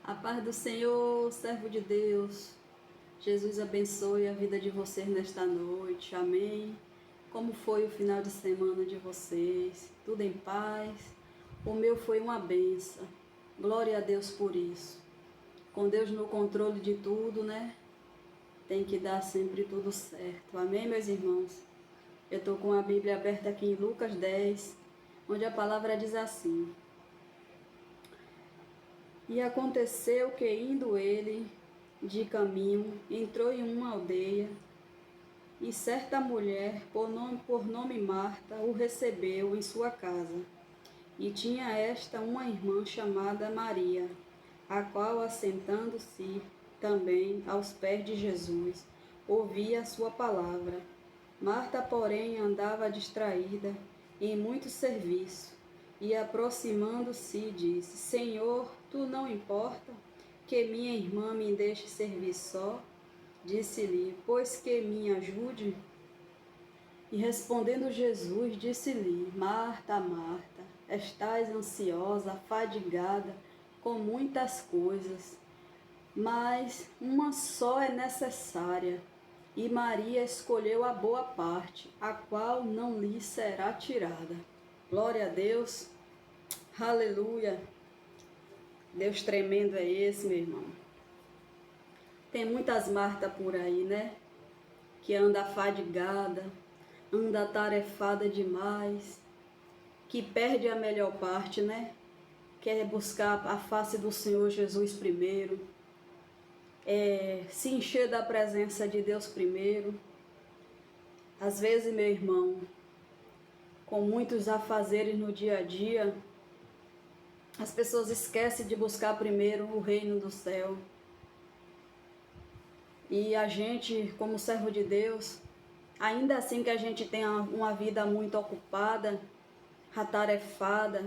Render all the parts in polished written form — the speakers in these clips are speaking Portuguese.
A paz do Senhor, servo de Deus. Jesus abençoe a vida de vocês nesta noite. Amém. Como foi o final de semana de vocês? Tudo em paz? O meu foi uma benção. Glória a Deus por isso. Com Deus no controle de tudo, né? Tem que dar sempre tudo certo. Amém, meus irmãos? Eu estou com a Bíblia aberta aqui em Lucas 10, onde a palavra diz assim: E aconteceu que, indo ele de caminho, entrou em uma aldeia, e certa mulher, por nome Marta, o recebeu em sua casa. E tinha esta uma irmã chamada Maria, a qual, assentando-se também aos pés de Jesus, ouvia a sua palavra. Marta, porém, andava distraída em muito serviço, e aproximando-se, disse: Senhor, tu não importa que minha irmã me deixe servir só? Disse-lhe: Pois que me ajude? E respondendo Jesus, disse-lhe: Marta, Marta, estás ansiosa, fadigada com muitas coisas, mas uma só é necessária. E Maria escolheu a boa parte, a qual não lhe será tirada. Glória a Deus. Aleluia. Deus tremendo é esse, meu irmão. Tem muitas Martas por aí, né? Que anda fadigada, anda atarefada demais, que perde a melhor parte, né? Quer buscar a face do Senhor Jesus primeiro, se encher da presença de Deus primeiro. Às vezes, meu irmão, com muitos afazeres no dia a dia, as pessoas esquecem de buscar primeiro o reino do céu. E a gente, como servo de Deus, ainda assim que a gente tenha uma vida muito ocupada, atarefada,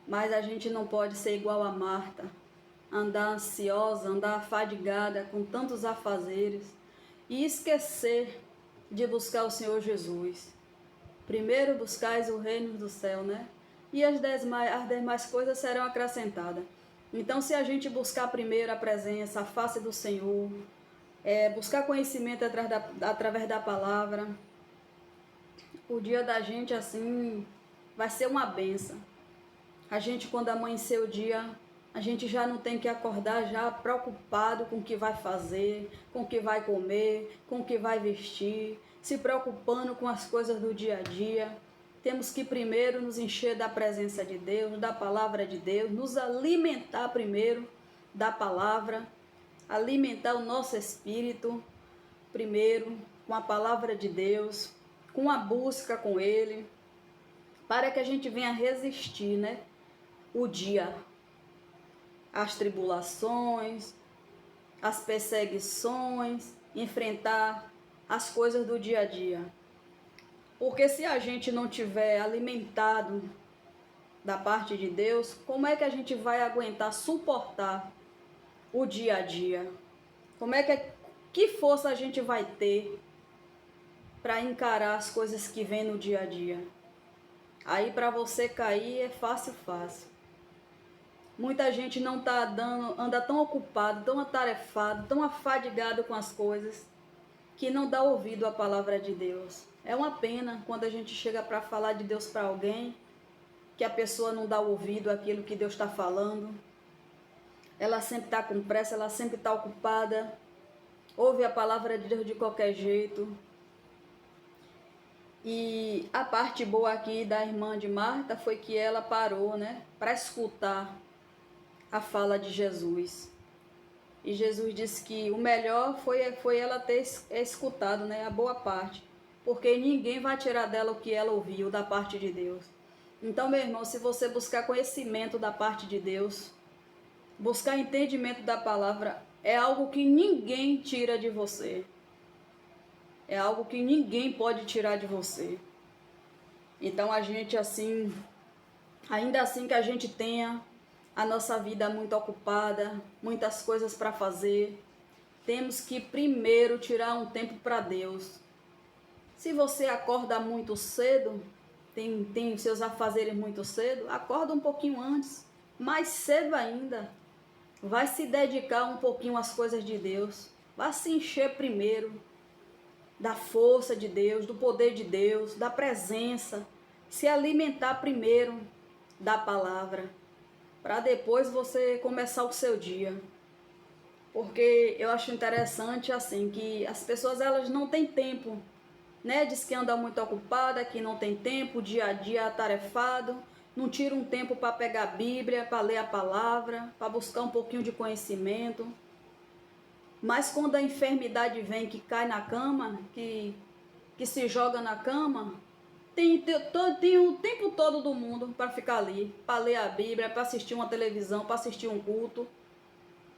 mas a gente não pode ser igual a Marta, andar ansiosa, andar afadigada com tantos afazeres e esquecer de buscar o Senhor Jesus. Primeiro buscais o reino do céu, né? E as demais coisas serão acrescentadas. Então, se a gente buscar primeiro a presença, a face do Senhor, buscar conhecimento através da palavra, o dia da gente, assim, vai ser uma benção. A gente, quando amanhecer o dia, a gente já não tem que acordar já preocupado com o que vai fazer, com o que vai comer, com o que vai vestir, se preocupando com as coisas do dia a dia. Temos que primeiro nos encher da presença de Deus, da palavra de Deus, nos alimentar primeiro da palavra, alimentar o nosso espírito primeiro com a palavra de Deus, com a busca com Ele, para que a gente venha resistir, né? O dia, as tribulações, as perseguições, enfrentar as coisas do dia a dia. Porque se a gente não tiver alimentado da parte de Deus, como é que a gente vai aguentar suportar o dia a dia? Que força a gente vai ter para encarar as coisas que vêm no dia a dia? Aí para você cair é fácil. Muita gente não tá anda tão ocupado, tão atarefado, tão afadigado com as coisas, que não dá ouvido à palavra de Deus. É uma pena quando a gente chega para falar de Deus para alguém, que a pessoa não dá ouvido àquilo que Deus está falando. Ela sempre está com pressa, ela sempre está ocupada, ouve a palavra de Deus de qualquer jeito. E a parte boa aqui da irmã de Marta foi que ela parou, né, para escutar a fala de Jesus. E Jesus disse que o melhor foi ela ter escutado, né, a boa parte, porque ninguém vai tirar dela o que ela ouviu da parte de Deus. Então, meu irmão, se você buscar conhecimento da parte de Deus, buscar entendimento da palavra, é algo que ninguém tira de você. É algo que ninguém pode tirar de você. Então, a gente assim, ainda assim que a gente tenha a nossa vida muito ocupada, muitas coisas para fazer, temos que primeiro tirar um tempo para Deus. Se você acorda muito cedo, tem seus afazeres muito cedo, acorda um pouquinho antes, mais cedo ainda. vai se dedicar um pouquinho às coisas de Deus, vai se encher primeiro da força de Deus, do poder de Deus, da presença, se alimentar primeiro da palavra, para depois você começar o seu dia. Porque eu acho interessante assim que as pessoas elas não têm tempo, né? Diz que anda muito ocupada, que não tem tempo, dia a dia atarefado, não tira um tempo para pegar a Bíblia, para ler a palavra, para buscar um pouquinho de conhecimento. Mas quando a enfermidade vem, que cai na cama, que se joga na cama, tem o tempo todo do mundo para ficar ali, para ler a Bíblia, para assistir uma televisão, para assistir um culto.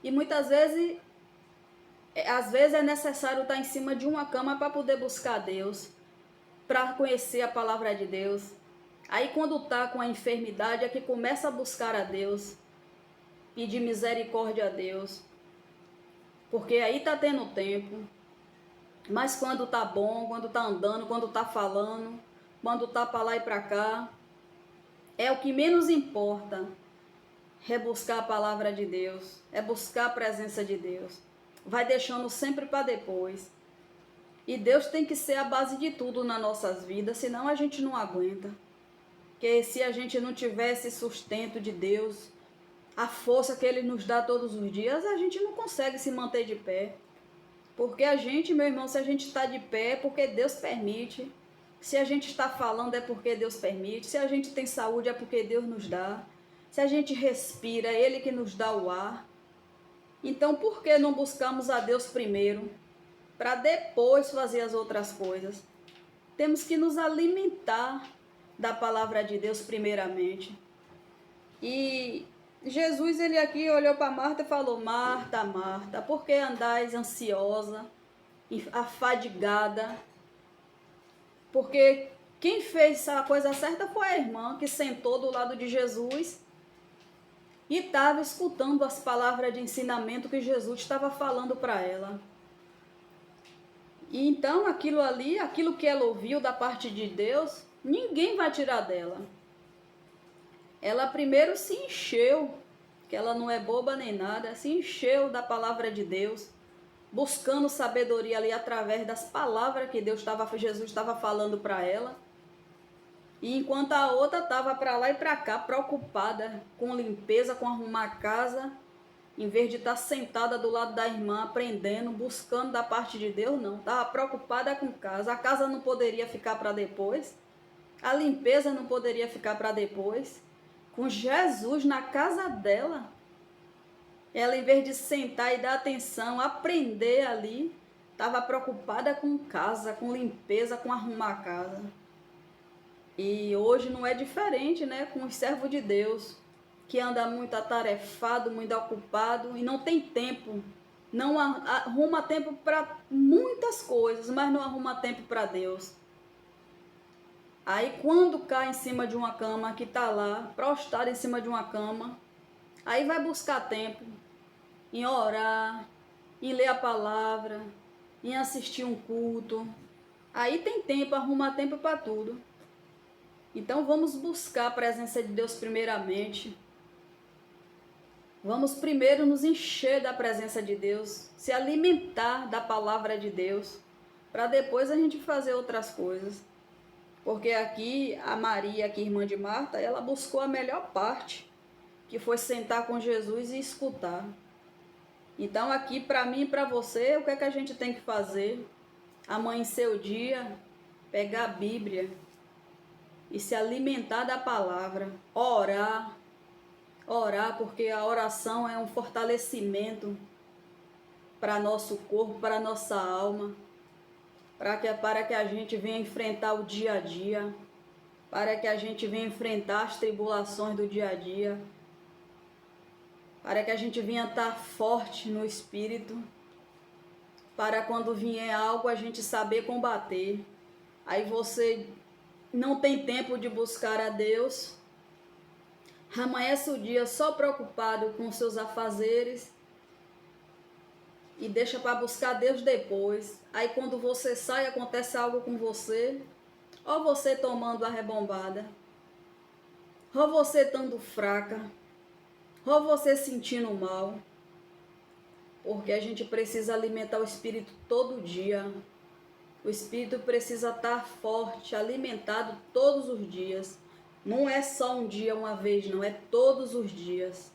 E muitas vezes, às vezes é necessário estar em cima de uma cama para poder buscar Deus, para conhecer a palavra de Deus. Aí quando está com a enfermidade é que começa a buscar a Deus, pedir misericórdia a Deus, porque aí está tendo tempo. Mas quando tá bom, quando tá andando, quando tá falando, quando tá para lá e para cá, é o que menos importa. É buscar a palavra de Deus, é buscar a presença de Deus. Vai deixando sempre para depois. E Deus tem que ser a base de tudo nas nossas vidas, senão a gente não aguenta. Porque se a gente não tiver esse sustento de Deus, a força que Ele nos dá todos os dias, a gente não consegue se manter de pé. Porque a gente, meu irmão, se a gente está de pé é porque Deus permite. Se a gente está falando é porque Deus permite. Se a gente tem saúde é porque Deus nos dá. Se a gente respira, é Ele que nos dá o ar. Então, por que não buscamos a Deus primeiro, para depois fazer as outras coisas? Temos que nos alimentar da palavra de Deus primeiramente. E Jesus, ele aqui olhou para Marta e falou: Marta, Marta, por que andais ansiosa, afadigada? Porque quem fez a coisa certa foi a irmã que sentou do lado de Jesus e estava escutando as palavras de ensinamento que Jesus estava falando para ela. E então aquilo ali, aquilo que ela ouviu da parte de Deus, ninguém vai tirar dela. Ela primeiro se encheu, que ela não é boba nem nada, se encheu da palavra de Deus, buscando sabedoria ali através das palavras que Jesus estava falando para ela. E enquanto a outra estava para lá e para cá, preocupada com limpeza, com arrumar a casa, em vez de estar sentada do lado da irmã, aprendendo, buscando da parte de Deus, não. Estava preocupada com casa. A casa não poderia ficar para depois. A limpeza não poderia ficar para depois. Com Jesus na casa dela, ela, em vez de sentar e dar atenção, aprender ali, estava preocupada com casa, com limpeza, com arrumar a casa. E hoje não é diferente, né, com os servos de Deus, que anda muito atarefado, muito ocupado e não tem tempo. Não arruma tempo para muitas coisas, mas não arruma tempo para Deus. Aí quando cai em cima de uma cama, que está lá, prostrado em cima de uma cama, aí vai buscar tempo em orar, em ler a palavra, em assistir um culto. Aí tem tempo, arruma tempo para tudo. Então vamos buscar a presença de Deus primeiramente. Vamos primeiro nos encher da presença de Deus, se alimentar da palavra de Deus, para depois a gente fazer outras coisas. Porque aqui a Maria, aqui irmã de Marta, ela buscou a melhor parte, que foi sentar com Jesus e escutar. Então aqui para mim e para você, o que é que a gente tem que fazer? Amanhecer o dia, pegar a Bíblia e se alimentar da palavra, orar, porque a oração é um fortalecimento para nosso corpo, para nossa alma, para que a gente venha enfrentar o dia a dia, para que a gente venha enfrentar as tribulações do dia a dia, para que a gente venha estar forte no espírito, para quando vier algo a gente saber combater. Aí você não tem tempo de buscar a Deus, amanhece o dia só preocupado com seus afazeres e deixa para buscar Deus depois. Aí quando você sai, acontece algo com você, ou você tomando a rebombada, ou você estando fraca, ou você sentindo mal, porque a gente precisa alimentar o espírito todo dia. O espírito precisa estar forte, alimentado todos os dias. Não é só um dia, uma vez, não, é todos os dias.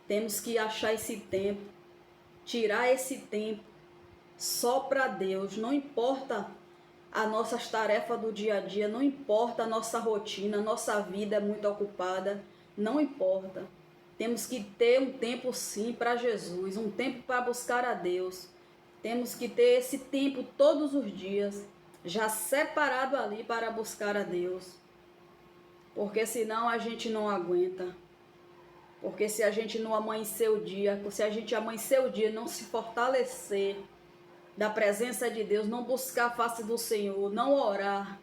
Temos que achar esse tempo, tirar esse tempo só para Deus. Não importa as nossas tarefas do dia a dia, não importa a nossa rotina, a nossa vida é muito ocupada, não importa. Temos que ter um tempo sim para Jesus, um tempo para buscar a Deus. Temos que ter esse tempo todos os dias, já separado ali para buscar a Deus. Porque senão a gente não aguenta. Porque se a gente não amanhecer o dia, se a gente amanhecer o dia e não se fortalecer da presença de Deus, não buscar a face do Senhor, não orar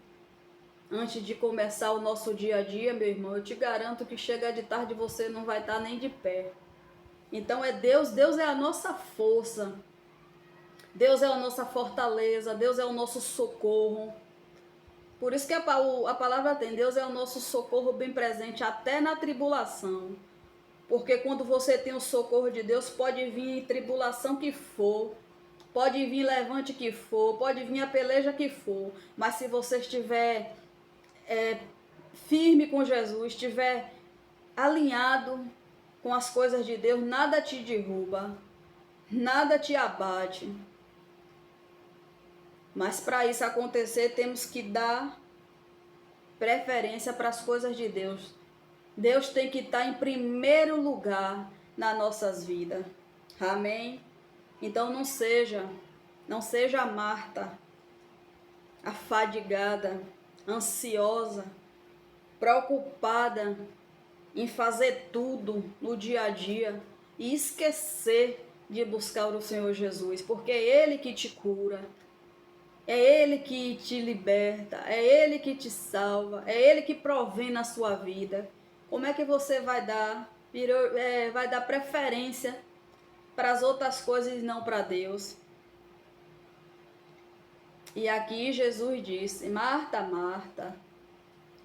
antes de começar o nosso dia a dia, meu irmão, eu te garanto que chega de tarde você não vai estar nem de pé. Então é Deus, Deus é a nossa força, Deus é a nossa fortaleza, Deus é o nosso socorro. Por isso que a palavra tem, Deus é o nosso socorro bem presente até na tribulação. Porque quando você tem o socorro de Deus, pode vir tribulação que for, pode vir levante que for, pode vir a peleja que for, mas se você estiver firme com Jesus, estiver alinhado com as coisas de Deus, nada te derruba, nada te abate. Mas para isso acontecer, temos que dar preferência para as coisas de Deus. Deus tem que estar em primeiro lugar nas nossas vidas. Amém? Então não seja Marta, afadigada, ansiosa, preocupada em fazer tudo no dia a dia e esquecer de buscar o Senhor Jesus, porque é Ele que te cura, é Ele que te liberta, é Ele que te salva, é Ele que provém na sua vida. Como é que você vai dar preferência para as outras coisas e não para Deus? E aqui Jesus disse: Marta, Marta,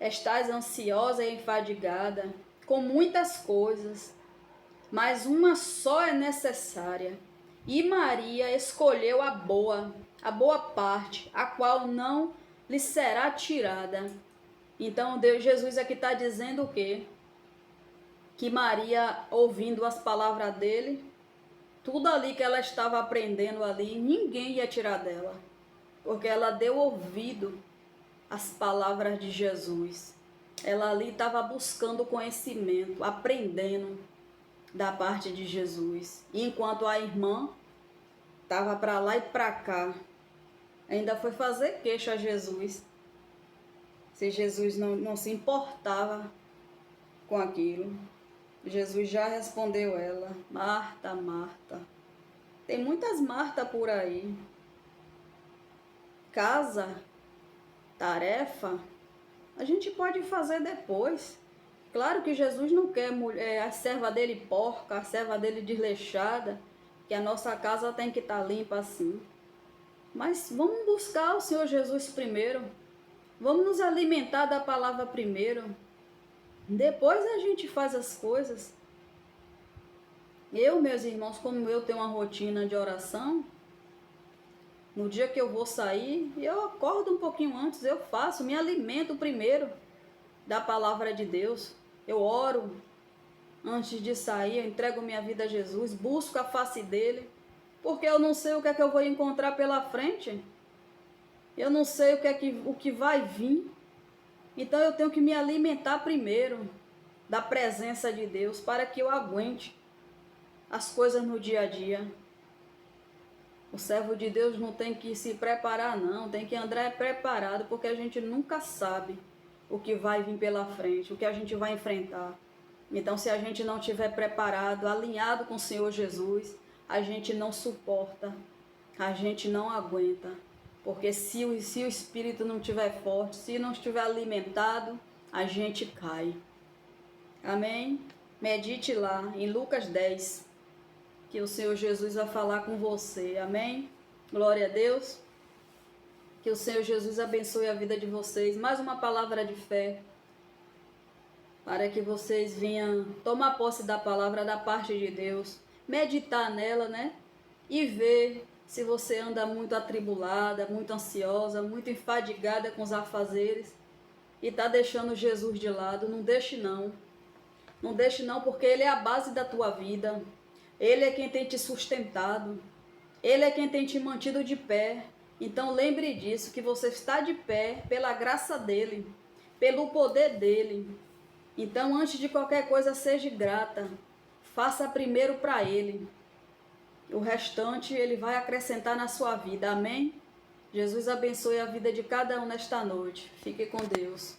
estás ansiosa e enfadigada com muitas coisas, mas uma só é necessária. E Maria escolheu a boa parte, a qual não lhe será tirada. Então Jesus aqui está dizendo o quê? Que Maria, ouvindo as palavras dele, tudo ali que ela estava aprendendo ali, ninguém ia tirar dela, porque ela deu ouvido às palavras de Jesus. Ela ali estava buscando conhecimento, aprendendo da parte de Jesus. E enquanto a irmã estava para lá e para cá, ainda foi fazer queixa a Jesus, se Jesus não se importava com aquilo. Jesus já respondeu ela: Marta, Marta. Tem muitas Marta por aí. Casa, tarefa, a gente pode fazer depois. Claro que Jesus não quer a serva dele porca, a serva dele desleixada, que a nossa casa tem que estar limpa assim. Mas vamos buscar o Senhor Jesus primeiro. Vamos nos alimentar da palavra primeiro. Depois a gente faz as coisas. Meus irmãos, como eu tenho uma rotina de oração, no dia que eu vou sair, eu acordo um pouquinho antes, eu faço, me alimento primeiro da palavra de Deus. Eu oro antes de sair, eu entrego minha vida a Jesus, busco a face dele, porque eu não sei o que é que eu vou encontrar pela frente. Eu não sei o que vai vir. Então eu tenho que me alimentar primeiro da presença de Deus para que eu aguente as coisas no dia a dia. O servo de Deus não tem que se preparar não, tem que andar preparado, porque a gente nunca sabe o que vai vir pela frente, o que a gente vai enfrentar. Então se a gente não estiver preparado, alinhado com o Senhor Jesus, a gente não suporta, a gente não aguenta. Porque se o espírito não estiver forte, se não estiver alimentado, a gente cai. Amém? Medite lá em Lucas 10, que o Senhor Jesus vai falar com você. Amém? Glória a Deus. Que o Senhor Jesus abençoe a vida de vocês. Mais uma palavra de fé, para que vocês venham tomar posse da palavra da parte de Deus. meditar nela, né? E ver se você anda muito atribulada, muito ansiosa, muito enfadigada com os afazeres e está deixando Jesus de lado. Não deixe não. Não deixe não, porque Ele é a base da tua vida. Ele é quem tem te sustentado. Ele é quem tem te mantido de pé. Então lembre disso, que você está de pé pela graça dEle, pelo poder dEle. Então, antes de qualquer coisa, seja grata. Faça primeiro para Ele. O restante Ele vai acrescentar na sua vida. Amém? Jesus abençoe a vida de cada um nesta noite. Fique com Deus.